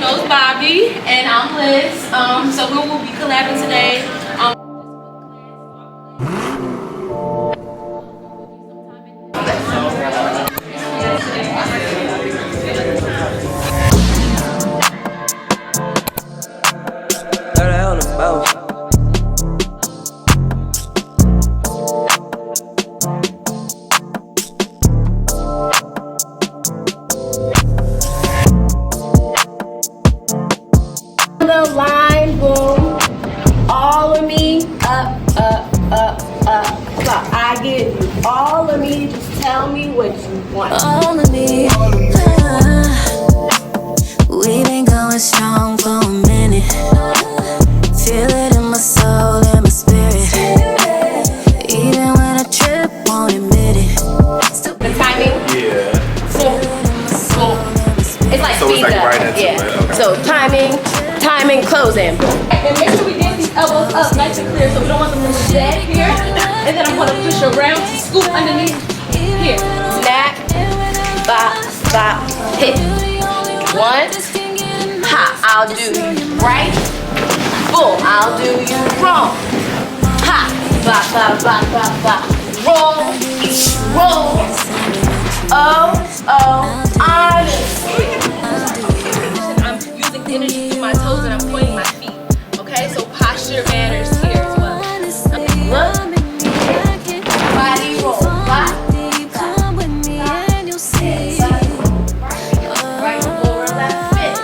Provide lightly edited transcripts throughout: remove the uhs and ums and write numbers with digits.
goes Bobbie, and I'm Liz. So we will be collabing today. Line, boom, all of me, up. I give you all of me, just tell me what you want. All of me, we've been going strong for a minute. Feel it in my soul and my spirit. Even when I trip, won't admit it. The timing? Yeah. Boom. It's like So it's like right into yeah. it. Okay. So timing, closing. And make sure we get these elbows up nice and clear so we don't want them to dead here. And then I'm going to push around to scoop underneath here. Snap, bop, hit. One, ha, I'll do you right. Boom, I'll do you wrong. Ha, bop. Roll. Oh, honestly. I'm using energy through my toes and I'm pointing my feet. Okay, so posture matters here as well. Look, body roll, bop. Right over left fist.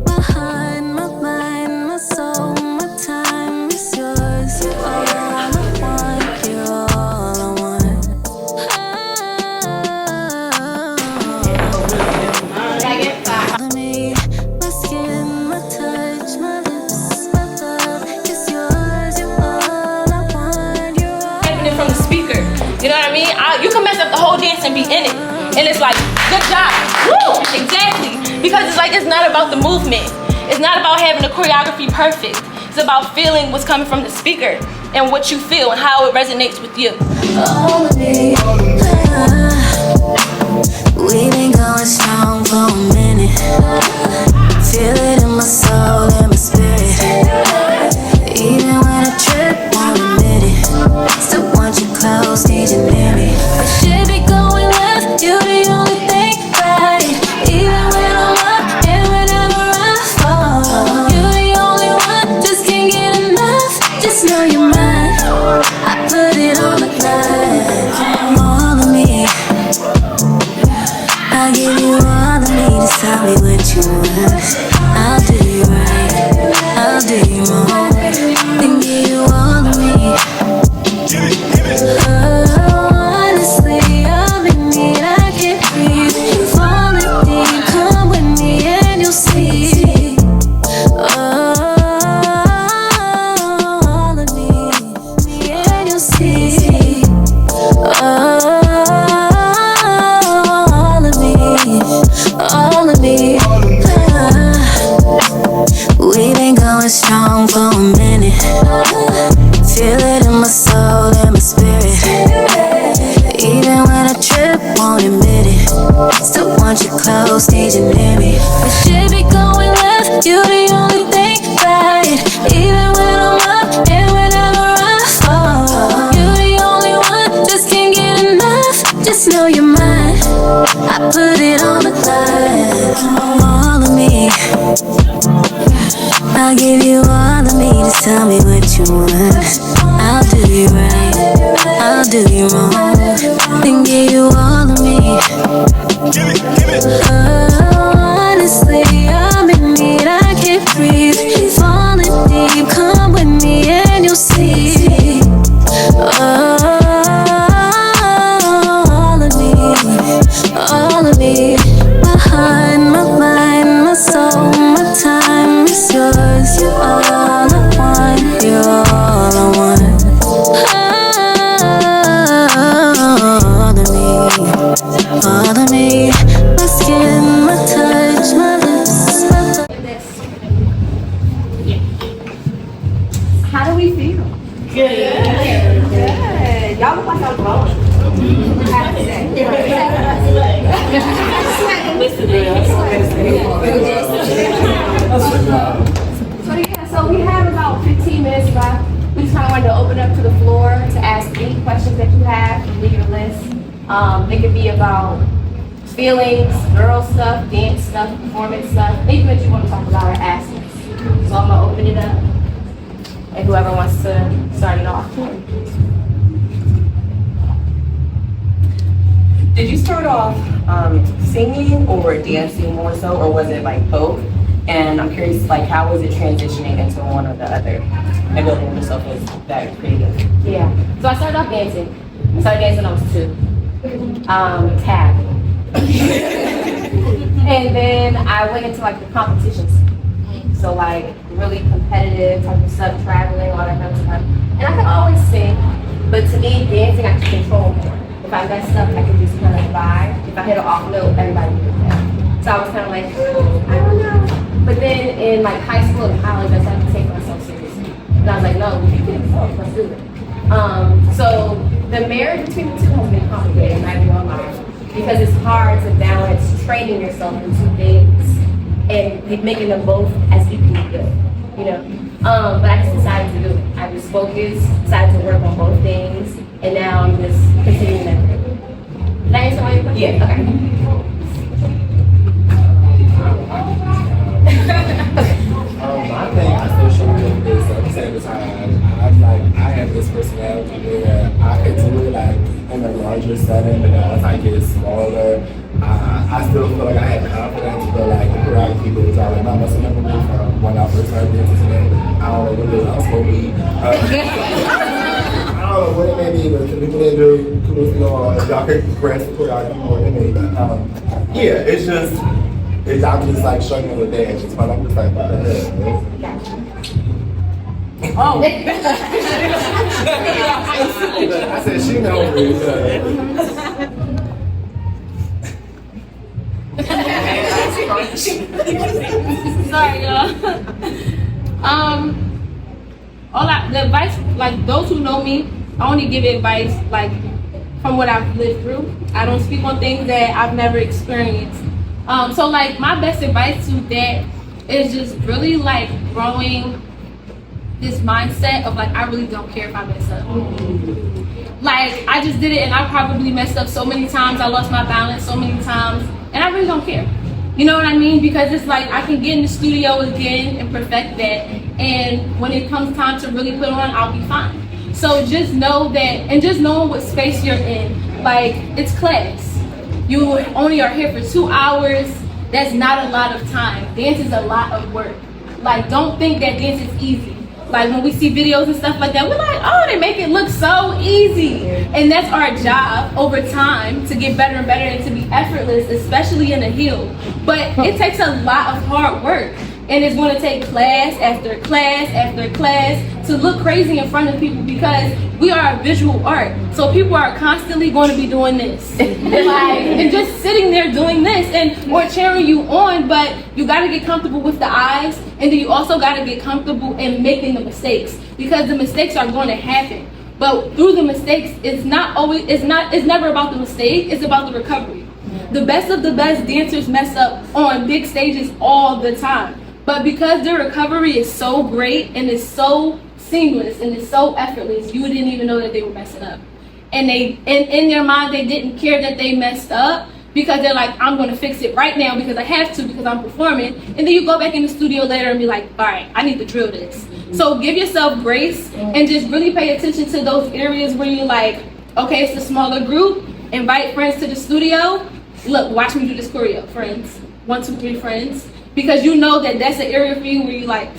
Behind my mind, my soul, my time is yours. You're all I want, you're all I want. Me, my skin, my touch, my lips, my love is yours. You're all I want, you're all Happening from the speaker. You know what I mean? You can mess up the whole dance and be in it. And it's like, good job. Woo! Exactly. Because it's like, it's not about the movement. It's not about having the choreography perfect. It's about feeling what's coming from the speaker and what you feel and how it resonates with you. all of me. We've been going strong for a minute. Feel it in my soul and my spirit. Even when I trip, won't admit it. Still want you close, need you near me. I should be going left, you're the only thing right. Even when I'm up and whenever I fall, you're the only one, just can't get enough. Just know you're mine. I put it on the line. All of me, I'll give you all of me. Just tell me what you want. I'll do you right, I'll do you wrong, and give you all of me. Honestly, I'm in need, I can't breathe. Falling deep, come with me and you'll see. All of me, and you'll see. All of me. We've been going strong for a minute. Feel it in my soul and my spirit. Even when I trip, won't admit it. Still want you close, need you near me. We should be going left, you're the only thing right. Even when I'm up and whenever I fall, you're the only one, just can't get enough. Just know you're mine. I put it on the line. All of me, I'll give you all of me. Just tell me what you want. I'll do you right, I'll do you wrong, and give you all of me. Honestly, I'm in need, I can't breathe. Falling deep, come with me and you'll see. All of me, behind my mind, my soul, my time is yours. You're all I want, you're all I want. All of me, my skin, my touch, my lips, my love. How do we feel? Good. Y'all look like y'all growing. So we have about 15 minutes left. We just kind of wanted to open up to the floor to ask any questions that you have and leave your list. It could be about feelings, girl stuff, dance stuff, performance stuff, anything that you want to talk about or ask us. So I'm gonna open it up, and whoever wants to start it off. Did you start off singing or dancing more so, or was it like both? And I'm curious, like, how was it transitioning into one or the other and building yourself as that creative? Yeah. So I started off dancing. I started dancing when I was 2. Tap. And then I went into like the competitions. So like really competitive type of stuff, traveling, all that kind of stuff. And I could always sing, but to me, dancing I could control more. If I messed up, I could just kind of vibe. If I hit an off note, everybody would do that. So I was kind of like, I don't know. But then in like high school and college, I started to take myself seriously. And I was like, no, we can do it. Let's do it. So the marriage between the two has been complicated, not even online, because it's hard to balance training yourself in 2 things and making them both as equally good, you know. But I just decided to do it. I just focused, decided to work on both things, and now I'm just continuing that. Did I answer all your questions? Yeah. Okay. I think I still struggle with this at the same time. I have this personality where I can do it like in a larger setting, but once I get smaller, I still feel like I have confidence, but like the choreography moves are like not messing up with me from when I first started dancing today. I don't know what it is, I was supposed I don't know what it may be, but the people that do kudos to y'all, y'all can grasp the choreography more than me. But yeah, it's just. I'm just like struggling with that. It's fun. I'm just like, what the hell? Oh. I said, she knows me. Sorry, y'all. The advice, like those who know me, I only give advice like from what I've lived through. I don't speak on things that I've never experienced. So like my best advice to that is just really like growing this mindset of like I really don't care if I mess up. Like I just did it and I probably messed up so many times. I lost my balance so many times and I really don't care. You know what I mean? Because it's like I can get in the studio again and perfect that, and when it comes time to really put on, I'll be fine. So just know that, and just knowing what space you're in. Like it's class. You only are here for 2 hours. That's not a lot of time. Dance is a lot of work. Like, don't think that dance is easy. Like, when we see videos and stuff like that, we're like, oh, they make it look so easy. And that's our job over time to get better and better and to be effortless, especially in the heel. But it takes a lot of hard work. And it's going to take class after class after class to look crazy in front of people because we are a visual art. So people are constantly going to be doing this. and just sitting there doing this and or cheering you on, but you got to get comfortable with the eyes, and then you also got to get comfortable in making the mistakes because the mistakes are going to happen. But through the mistakes, it's never about the mistake, it's about the recovery. The best of the best dancers mess up on big stages all the time. But because their recovery is so great and it's so seamless and it's so effortless, you didn't even know that they were messing up. And in their mind, they didn't care that they messed up because they're like, I'm going to fix it right now because I have to because I'm performing. And then you go back in the studio later and be like, all right, I need to drill this. So give yourself grace and just really pay attention to those areas where you're like, okay, it's a smaller group. Invite friends to the studio. Look, watch me do this choreo, friends. 1, 2, 3 friends. Because you know that that's an area for you where you like,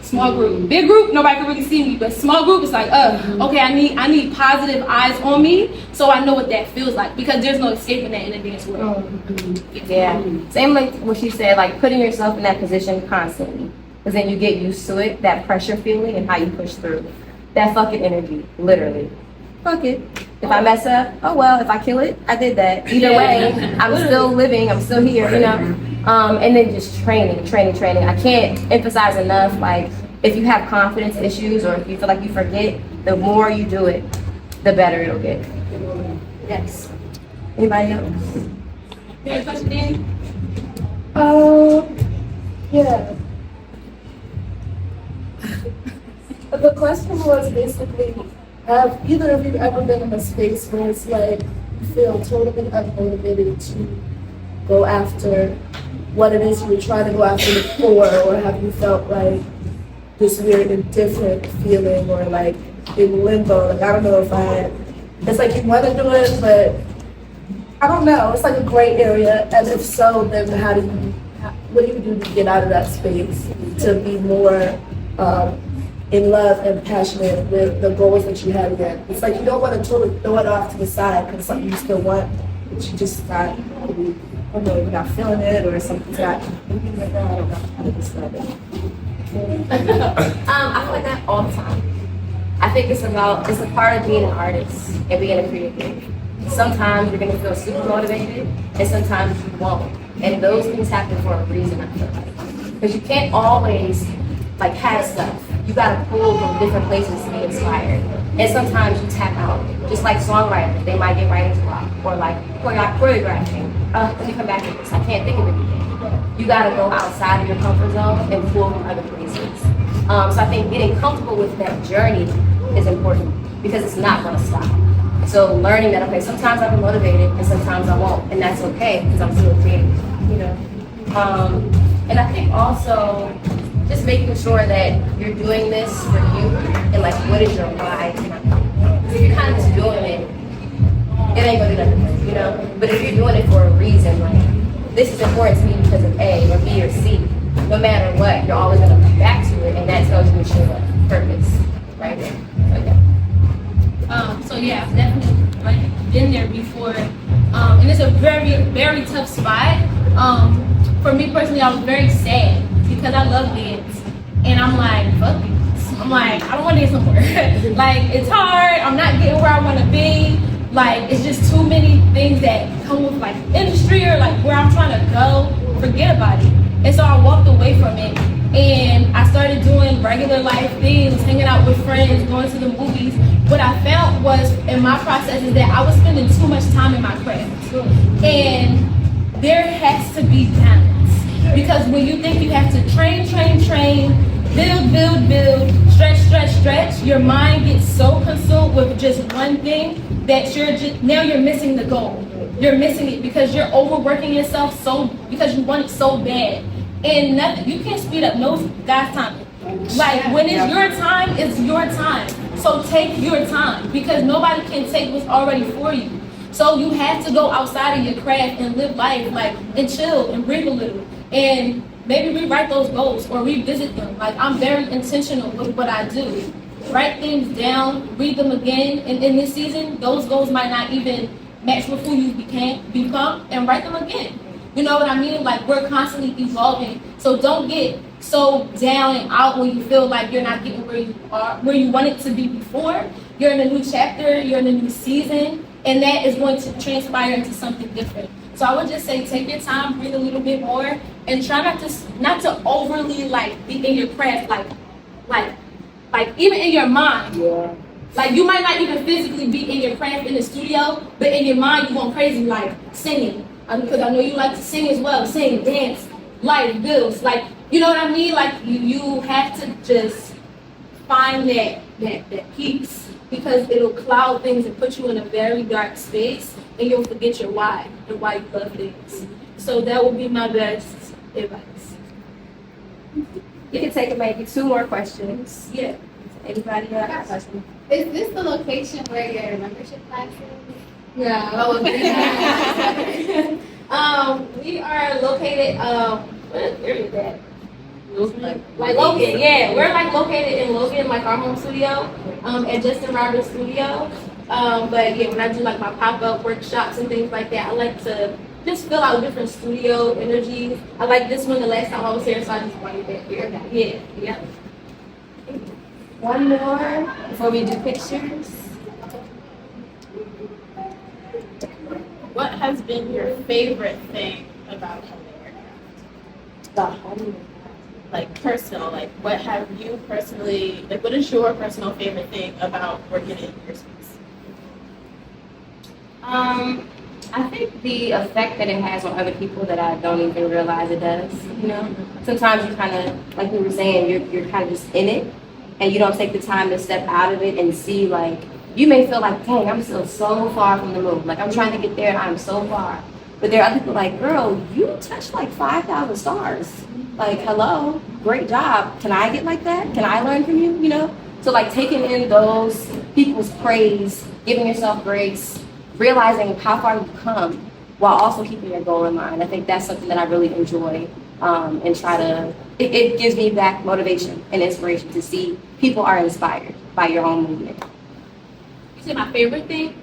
small group. Big group, nobody can really see me, but small group is like, okay, I need positive eyes on me so I know what that feels like because there's no escaping that in the dance world. Yeah. Same like what she said, like putting yourself in that position constantly. Because then you get used to it, that pressure feeling and how you push through. That fucking energy, literally. Fuck it. If I mess up, oh well, if I kill it, I did that. Either way, I'm still living, I'm still here, you know? And then just training. I can't emphasize enough, like, if you have confidence issues or if you feel like you forget, the more you do it, the better it'll get. Yes. Anybody else? You have a question, Danny? Yeah. The question was basically, have either of you ever been in a space where it's like you feel totally unmotivated to go after what it is you were trying to go after before, or have you felt like this weird indifferent feeling or like in limbo? Like, I don't know if it's like you want to do it, but I don't know. It's like a gray area. And if so, then what do you do to get out of that space to be more in love and passionate with the goals that you have again? It's like you don't want to totally throw it off to the side because it's something you still want, but you just not, I don't know, you're not feeling it or something's not moving right now. I don't know how to describe it. I feel like that all the time. I think it's a part of being an artist and being a creative. Sometimes you're gonna feel super motivated and sometimes you won't. And those things happen for a reason, I feel like. Because you can't always like have stuff. You gotta pull from different places to be inspired. And sometimes you tap out. Just like songwriters, they might get writer's block or like choreographing. Let me come back to this. I can't think of anything. You gotta go outside of your comfort zone and pull from other places. So I think getting comfortable with that journey is important because it's not gonna stop. So learning that, okay, sometimes I'll be motivated and sometimes I won't, and that's okay because I'm still creative, you know. And I think also just making sure that you're doing this for you and like what is your why. If you're kind of just doing it, it ain't gonna do nothing, you know. But if you're doing it for a reason, like this is important to me because of A or B or C, no matter what, you're always gonna come back to it, and that tells you it's your purpose, right? So yeah, I've definitely like been there before, and it's a very, very tough spot. For me personally, I was very sad because I love dance, and I'm like, fuck it. I'm like, I don't want to dance no more. Like, it's hard. I'm not getting where I want to be. Like, it's just too many things that come with like industry or like where I'm trying to go. Forget about it. And so I walked away from it, and I started doing regular life things, hanging out with friends, going to the movies. What I found was in my process is that I was spending too much time in my craft. And there has to be balance. Because when you think you have to train, build, stretch, your mind gets so consumed with just one thing that now you're missing the goal. You're missing it because you're overworking yourself because you want it so bad. And nothing, you can't speed up no guy's time. Like when it's your time, it's your time. So take your time because nobody can take what's already for you. So you have to go outside of your craft and live life like and chill and breathe a little and maybe rewrite those goals or revisit them. Like I'm very intentional with what I do. Write things down, read them again, and in this season, those goals might not even match with who you become, and write them again. You know what I mean? Like we're constantly evolving. So don't get so down and out when you feel like you're not getting where you wanted to be before. You're in a new chapter, you're in a new season, and that is going to transpire into something different. So I would just say take your time, breathe a little bit more, and try not to overly like be in your craft, like even in your mind. Yeah. Like you might not even physically be in your craft in the studio, but in your mind you going crazy like singing. Because I know you like to sing as well, sing, dance, life, bills, like you know what I mean? Like you have to just find that peace because it'll cloud things and put you in a very dark space and you'll forget your why and why you love things. So that would be my best advice. You can take maybe 2 more questions. Yeah. Anybody have a question? Is this the location where your membership class is? Yeah. We are located, where is that? Like Logan, yeah. We're like located in Logan, like our home studio, at Justin Roberts' studio. But yeah, when I do like my pop-up workshops and things like that, I like to just fill out different studio energies. I like this one the last time I was here, so I just wanted that here. Yeah. One more before we do pictures. What has been your favorite thing about honing your craft? About honing. Like personal, like what have you personally, like what is your personal favorite thing about working in your space? I think the effect that it has on other people that I don't even realize it does. You know, sometimes you kind of, like we were saying, you're kind of just in it, and you don't take the time to step out of it and see, like, you may feel like, dang, I'm still so far from the moon. Like, I'm trying to get there and I'm so far. But there are other people like, girl, you touched like 5,000 stars. Like, hello, great job. Can I get like that? Can I learn from you? You know? So like taking in those people's praise, giving yourself grace, realizing how far you've come while also keeping your goal in mind. I think that's something that I really enjoy and try to, it gives me back motivation and inspiration to see people are inspired by your own movement. You said my favorite thing?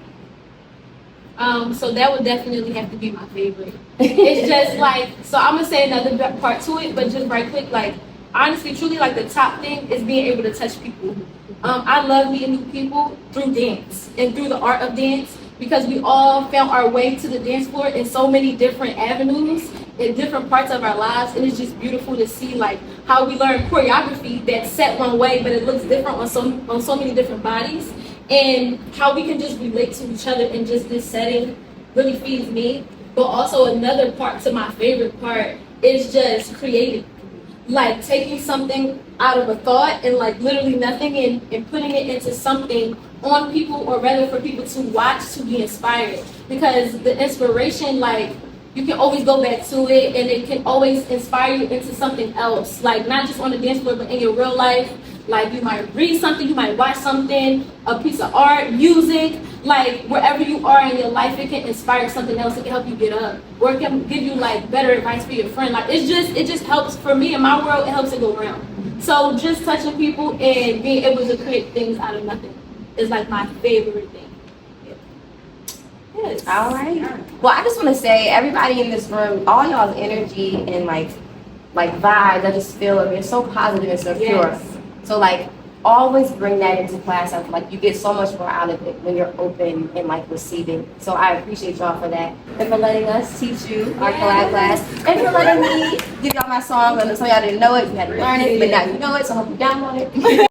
So that would definitely have to be my favorite. It's just like, so I'm gonna say another part to it, but just right quick, like, honestly, truly, like, the top thing is being able to touch people. I love meeting new people through dance and through the art of dance, because we all found our way to the dance floor in so many different avenues in different parts of our lives, and it's just beautiful to see, like, how we learn choreography that's set one way, but it looks different on so many different bodies, and how we can just relate to each other in just this setting really feeds me. But also another part to my favorite part is just creating. Like taking something out of a thought and like literally nothing and putting it into something on people, or rather for people to watch, to be inspired. Because the inspiration, like, you can always go back to it and it can always inspire you into something else. Like not just on the dance floor, but in your real life. Like you might read something, you might watch something, a piece of art, music, like wherever you are in your life, it can inspire something else. It can help you get up, or it can give you like better advice for your friend. Like it just helps for me in my world. It helps it go around. So just touching people and being able to create things out of nothing is like my favorite thing. Yeah. Yes. All right. Well, I just want to say, everybody in this room, all y'all's energy and like vibes, I just feel it. You're so positive and so pure. So like, always bring that into class. I feel like you get so much more out of it when you're open and like receiving. So I appreciate y'all for that, and for letting us teach you our collab class, and for letting me give y'all my song. And some of y'all didn't know it, you had to learn it, but now you know it, so I hope you download it.